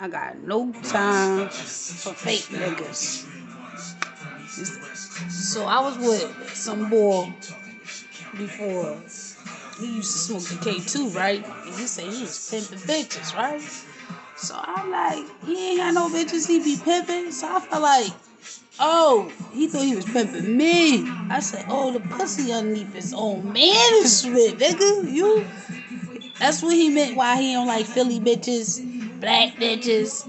I got no time for fake niggas. So I was with some boy before. He used to smoke the K2, right? And he said he was pimping bitches, right? So I'm like, he ain't got no bitches, he be pimping. So I felt like, oh, he thought he was pimping me. I said, oh, the pussy underneath his own management, nigga. You, that's what he meant why he don't like Philly bitches, black bitches,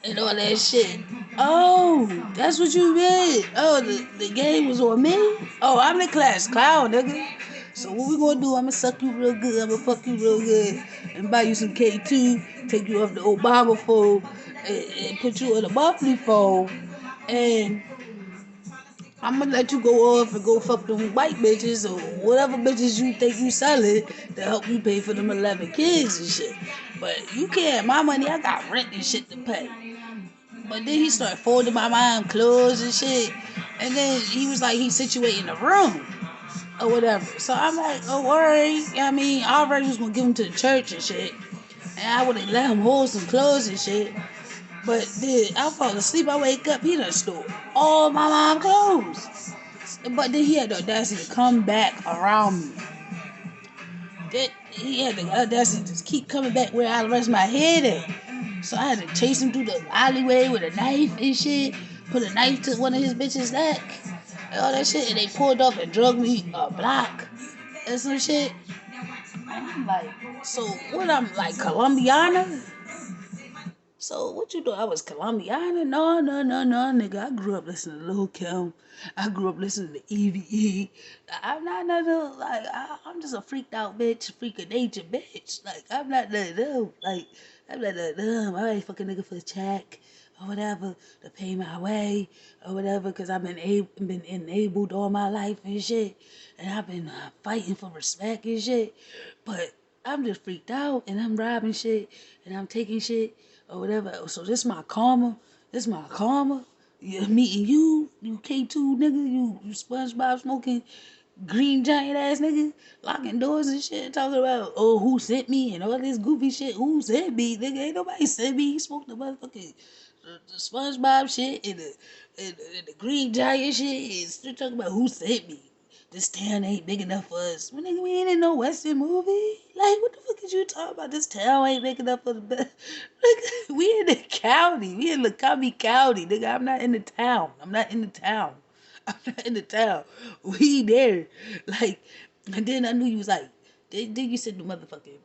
and all that shit. Oh, that's what you meant. Oh, the game was on me? Oh, I'm the class clown, nigga. So what we gonna do? I'ma suck you real good. I'ma fuck you real good. And buy you some K2, take you off the Obama phone, and put you on the monthly phone. And I'm gonna let you go off and go fuck them white bitches or whatever bitches you think you selling to help you pay for them 11 kids and shit. But you can't have my money. I got rent and shit to pay. But then he started folding my mom clothes and shit. And then he was like, he's situating the room or whatever. So I'm like, oh, worry. I mean, I already was gonna give him to the church and shit. And I would have let him hold some clothes and shit. But then I fall asleep. I wake up. He done stole all my mom clothes. But then he had the audacity to come back around me. Then he had the audacity to just keep coming back where I rest my head at. So I had to chase him through the alleyway with a knife and shit. Put a knife to one of his bitches' neck. And all that shit. And they pulled up and drug me a block and some shit. And I'm like, so what, I'm like Colombiana? So what you thought I was Colombiana? No, no, no, no, nigga. I grew up listening to Lil Kim. I grew up listening to EVE. I'm not another, like, I'm just a freaked out bitch, freak of nature bitch. Like, I'm not none of them. Like, I'm not none of them. I ain't fucking nigga for the check or whatever to pay my way or whatever, because I've been enabled all my life and shit. And I've been fighting for respect and shit. But I'm just freaked out and I'm robbing shit and I'm taking shit or whatever. So this my karma. This my karma. Yeah, meeting you K2 nigga, you SpongeBob smoking green giant ass nigga, locking doors and shit, talking about, oh, who sent me and all this goofy shit. Who sent me, nigga? Ain't nobody sent me. He smoked the motherfucking the SpongeBob shit and the green giant shit. And still talking about who sent me. This town ain't big enough for us. Well, nigga, we ain't in no Western movie. Like, what the fuck is you talking about? This town ain't big enough for the best. Nigga, we in the county. We in LaCombe County, nigga. I'm not in the town. I'm not in the town. I'm not in the town. We there. Like, and then I knew you was like, then you said the motherfucking,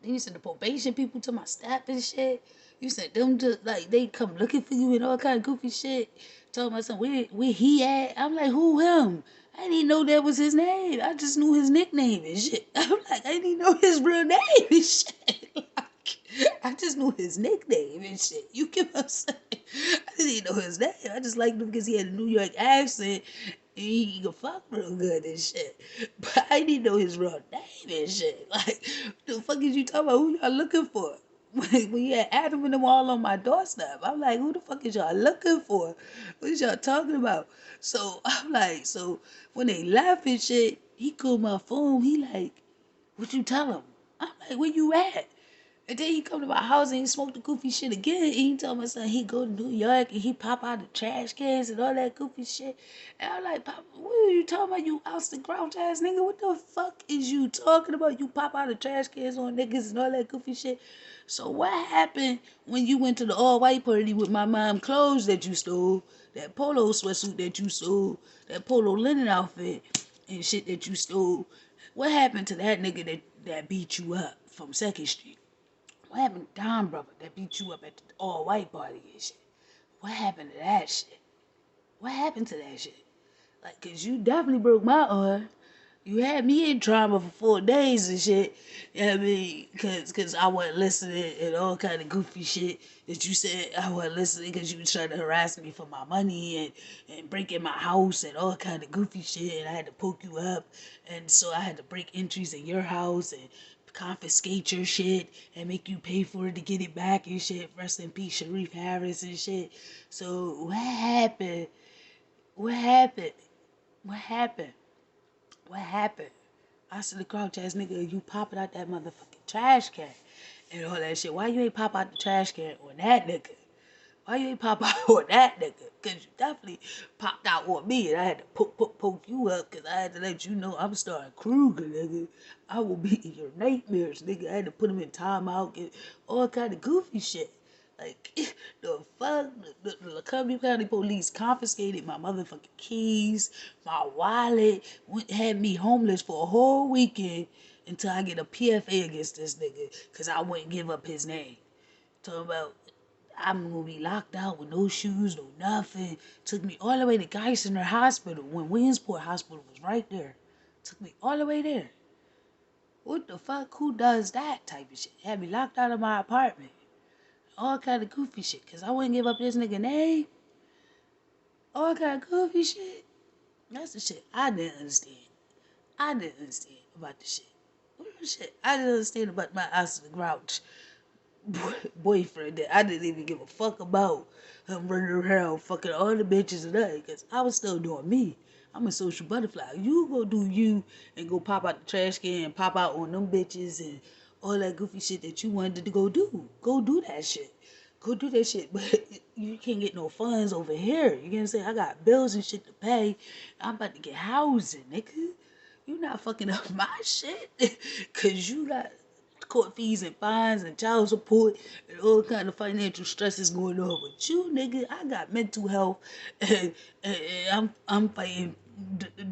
then you said the probation people to my staff and shit. You said them just, like, they come looking for you and all kind of goofy shit. Talking about something, where he at? I'm like, who him? I didn't know that was his name. I just knew his nickname and shit. I'm like, I didn't know his real name and shit. Like, I just knew his nickname and shit. You get what I'm saying? I didn't even know his name. I just liked him because he had a New York accent and he could fuck real good and shit. But I didn't know his real name and shit. Like, what the fuck is you talking about? Who y'all looking for? When you had Adam and them all on my doorstep, I'm like, who the fuck is y'all looking for? What is y'all talking about? So I'm like, so when they laugh and shit, he called my phone. He like, what you tell him? I'm like, where you at? And then he come to my house and he smoked the goofy shit again. And he told my son he go to New York and he pop out the trash cans and all that goofy shit. And I'm like, Papa, what are you talking about, you oust the grouch ass nigga? What the fuck is you talking about? You pop out the trash cans on niggas and all that goofy shit. So what happened when you went to the all white party with my mom clothes that you stole, that polo sweatsuit that you stole, that polo linen outfit and shit that you stole? What happened to that nigga that beat you up from Second Street? What happened to Don brother that beat you up at the all white party and shit? What happened to that shit? What happened to that shit? Like, cause you definitely broke my arm. You had me in trauma for 4 days and shit. You know what I mean? Cause I wasn't listening and all kind of goofy shit that you said I wasn't listening because you was trying to harass me for my money and break in my house and all kind of goofy shit and I had to poke you up and so I had to break entries in your house and confiscate your shit and make you pay for it to get it back and shit. Rest in peace, Sharif Harris and shit. So what happened? What happened? What happened? What happened? I said the crouch ass nigga, you popping out that motherfucking trash can. and all that shit. Why you ain't pop out the trash can on that nigga? Why you ain't pop out on that nigga? Cause you definitely popped out on me and I had to poke you up cause I had to let you know I'm starting Kruger, nigga. I will be in your nightmares, nigga. I had to put him in timeout, get all kind of goofy shit. Like, the fuck? The Columbia County Police confiscated my motherfucking keys, my wallet, had me homeless for a whole weekend until I get a PFA against this nigga cause I wouldn't give up his name. Talking about I'm gonna be locked out with no shoes, no nothing. Took me all the way to Geisinger Hospital when Williamsport Hospital was right there. Took me all the way there. What the fuck? Who does that type of shit? Had me locked out of my apartment. All kind of goofy shit. Cause I wouldn't give up this nigga name. All kind of goofy shit. That's the shit I didn't understand. I didn't understand about the shit. What the shit I didn't understand about my Oscar Grouch boyfriend that I didn't even give a fuck about him running around fucking all the bitches and nothing because I was still doing me. I'm a social butterfly. You go do you and go pop out the trash can and pop out on them bitches and all that goofy shit that you wanted to go do. Go do that shit. Go do that shit. But you can't get no funds over here. You get what I'm saying? I got bills and shit to pay. I'm about to get housing, nigga. You not fucking up my shit. Cause you got court fees and fines and child support and all kind of financial stresses going on with you, nigga. I got mental health and I'm fighting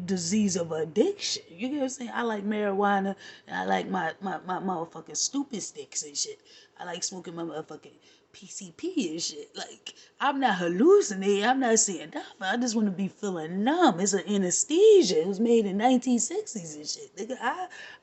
disease of addiction. You get what I'm saying? I like marijuana and I like my motherfucking stupid sticks and shit. I like smoking my motherfucking PCP and shit. Like, I'm not hallucinating. I'm not seeing nothing. I just want to be feeling numb. It's an anesthesia. It was made in 1960s and shit. Nigga,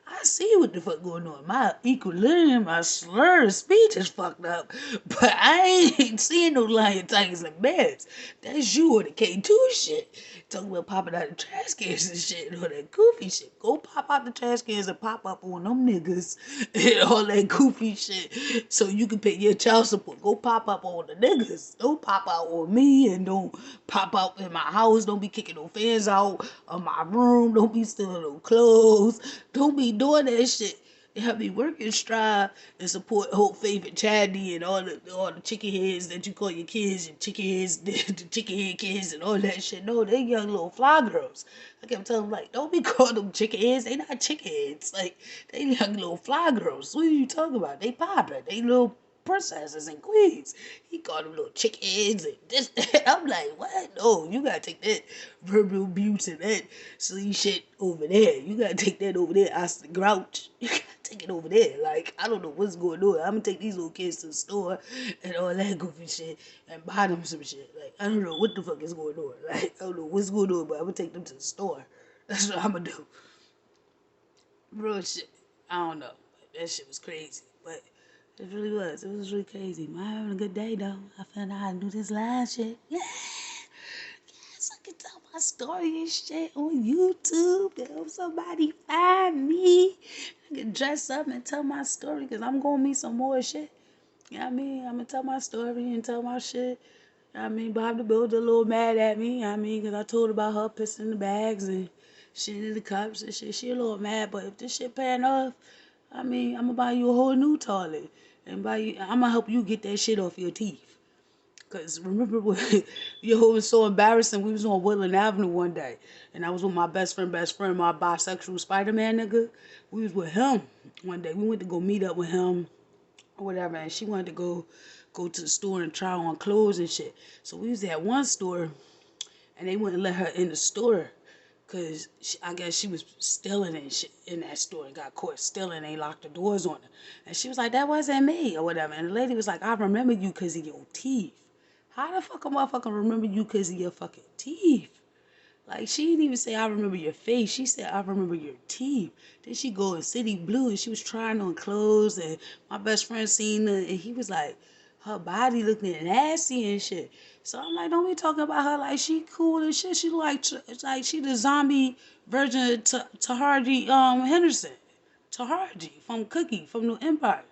I see what the fuck going on. My equilibrium, my slur of speech is fucked up. But I ain't seeing no lion, tigers, and bears. That's you or the K2 shit. Talking about popping out the trash cans and shit and all that goofy shit. Go pop out the trash cans and pop up on them niggas and all that goofy shit so you can pay your child support. Go pop up on the niggas. Don't pop out on me and don't pop out in my house. Don't be kicking no fans out of my room. Don't be stealing no clothes. Don't be doing that shit. They have me work and strive and support Hope, Faith, and Charity and all the chicken heads that you call your kids and chicken heads, the chicken head kids and all that shit. No, they young little fly girls. I kept telling them, like, don't be calling them chicken heads. They not chicken heads. Like, they young little fly girls. What are you talking about? They poppin'. They little princesses and queens. He called them little chickens and this, that. I'm like, what? No, you gotta take that verbal abuse and that silly shit over there. You gotta take that over there. I the grouch. You gotta take it over there. Like, I don't know what's going on. I'm gonna take these little kids to the store and all that goofy shit and buy them some shit. Like, I don't know what the fuck is going on. Like, I don't know what's going on, but I'm gonna take them to the store. That's what I'm gonna do. Real shit. I don't know. That shit was crazy. But it really was. It was really crazy. I'm having a good day though. I found out how to do this live shit. Yeah. Yes, I can tell my story and shit on YouTube. If somebody find me, I can dress up and tell my story because I'm gonna meet some more shit. You know what I mean? I'm gonna tell my story and tell my shit. You know what I mean? Bob the Builder a little mad at me. You know what I mean? Because I told about her pissing the bags and shit in the cups and shit. She a little mad, but if this shit paying off, I mean, I'm gonna buy you a whole new toilet. And I'm gonna help you get that shit off your teeth. Cause remember when it was so embarrassing. We was on Woodland Avenue one day, and I was with my best friend, my bisexual Spider-Man nigga. We was with him one day. We went to go meet up with him or whatever, and she wanted to go to the store and try on clothes and shit. So we was at one store, and they wouldn't let her in the store. Cause I guess she was stealing and shit in that store and got caught stealing. They locked the doors on her, and she was like, "That wasn't me," or whatever. And the lady was like, "I remember you cause of your teeth. How the fuck a motherfucker remember you cause of your fucking teeth?" Like, she didn't even say, "I remember your face." She said, "I remember your teeth." Then she go in City Blue and she was trying on clothes, and my best friend seen her and he was like, her body looking nasty and shit. So I'm like, don't be talking about her like she cool and shit. She like she the zombie version of Tahari Henderson. Tahari from Cookie from New Empire.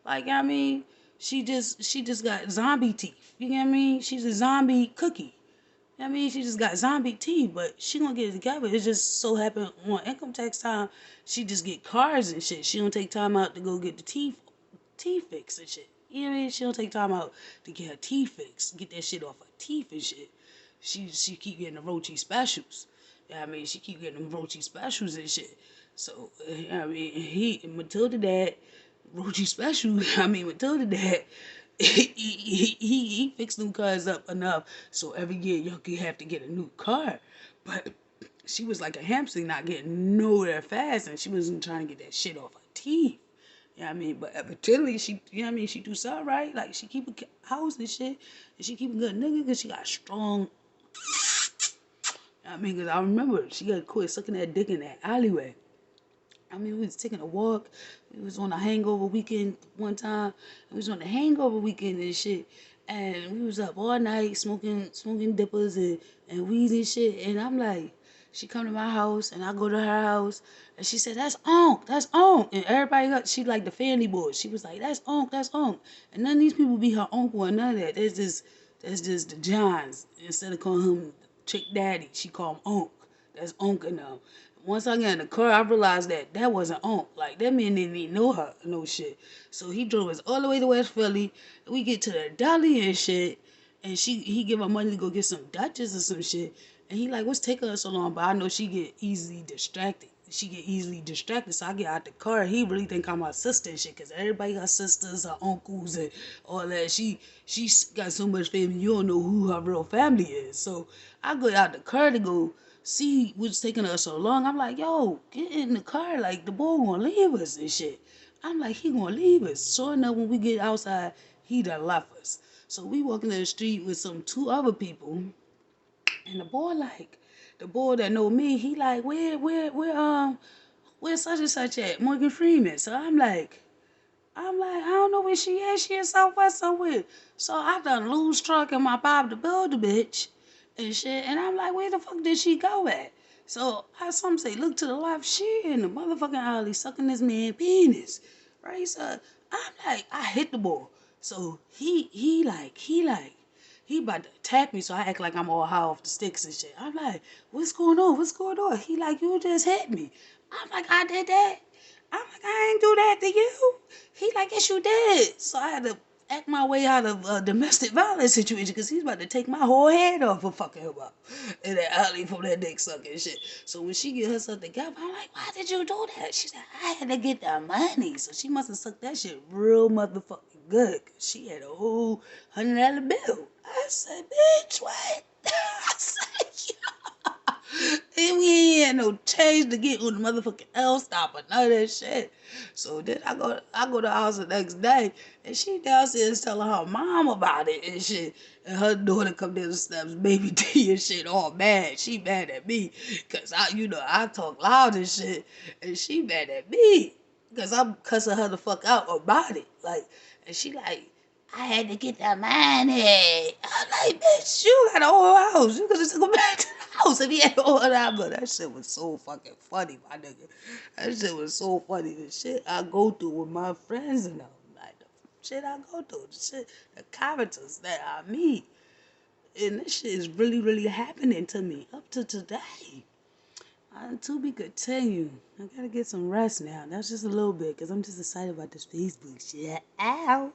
Like, I mean, she just got zombie teeth. You get what I mean? She's a zombie Cookie. I mean, she just got zombie teeth, but she gonna get it together. It just so happened on income tax time, she just get cars and shit. She don't take time out to go get the teeth teeth fixed and shit. You know what I mean? She don't take time out to get her teeth fixed, get that shit off her teeth and shit. She keep getting the Rochi specials. Yeah, I mean, she keep getting them Rochi specials and shit. So, I mean, Matilda dad, Rochi special, I mean, Matilda dad, he fixed them cars up enough so every year y'all could have to get a new car. But she was like a hamster not getting nowhere fast, and she wasn't trying to get that shit off her teeth. You know what I mean? But evidently she, you know what I mean, she do something right. Like she keep a house and shit, and she keep a good nigga because she got strong. I mean, because I remember she got to quit sucking that dick in that alleyway. I mean, we was taking a walk. We was on a hangover weekend one time. We was on a hangover weekend and shit. And we was up all night smoking dippers and weed and shit. And I'm like, she come to my house and I go to her house. And she said, that's Unc. And everybody got, she like the family boy. She was like, that's Unc. And none of these people be her uncle or none of that. That's just the Johns. Instead of calling him Chick Daddy, she call him Unc. That's Unc now. Once I got in the car, I realized that wasn't Unc. Like, that man didn't even know her, no shit. So he drove us all the way to West Philly. We get to the deli and shit. And he give her money to go get some Dutchess or some shit. And he like, what's taking her so long? But I know she get easily distracted. So I get out the car. He really think I'm her sister and shit. Because everybody got sisters, her uncles, and all that. She got so much family, you don't know who her real family is. So I go out the car to go see what's taking us so long. I'm like, yo, get in the car. Like, the boy gonna leave us and shit. I'm like, he gonna leave us. Sure enough, when we get outside, he done left us. So we walking in the street with two other people. And the boy that know me, he like, where such and such at? Morgan Freeman. So I don't know where she is. She in Southwest somewhere. So I done lose truck in my Bob the Builder bitch and shit. And I'm like, where the fuck did she go at? So some say, look to the left. She in the motherfucking alley sucking this man penis. Right? So I'm like, I hit the ball. So he about to attack me. So I act like I'm all high off the sticks and shit. I'm like, what's going on? What's going on? He like, you just hit me. I'm like, I did that. I'm like, I ain't do that to you. He like, yes, you did. So I had to act my way out of a domestic violence situation because he's about to take my whole head off for fucking him up in that alley for that dick sucking shit. So when she get herself together, I'm like, why did you do that? She said, I had to get the money. So she must have sucked that shit real motherfucking good because she had a whole $100 bill. I said, bitch, what? I said, and we ain't had no change to get on the motherfucking L stop or none of that shit. So then I go to the house the next day and she downstairs telling her mom about it and shit. And her daughter come down the steps, baby D and shit, all mad. She mad at me. Cause I talk loud and shit. And she mad at me. Cause I'm cussing her the fuck out about it. Like, and she like, I had to get that money. I'm like, bitch, you got a whole house. You could have took back to the house if he had all that. But that shit was so fucking funny, my nigga. That shit was so funny. The shit I go through with my friends and them. Like, the shit I go through. The characters that I meet. And this shit is really, really happening to me up to today. To be continued. I gotta get some rest now. That's just a little bit because I'm just excited about this Facebook shit. Ow.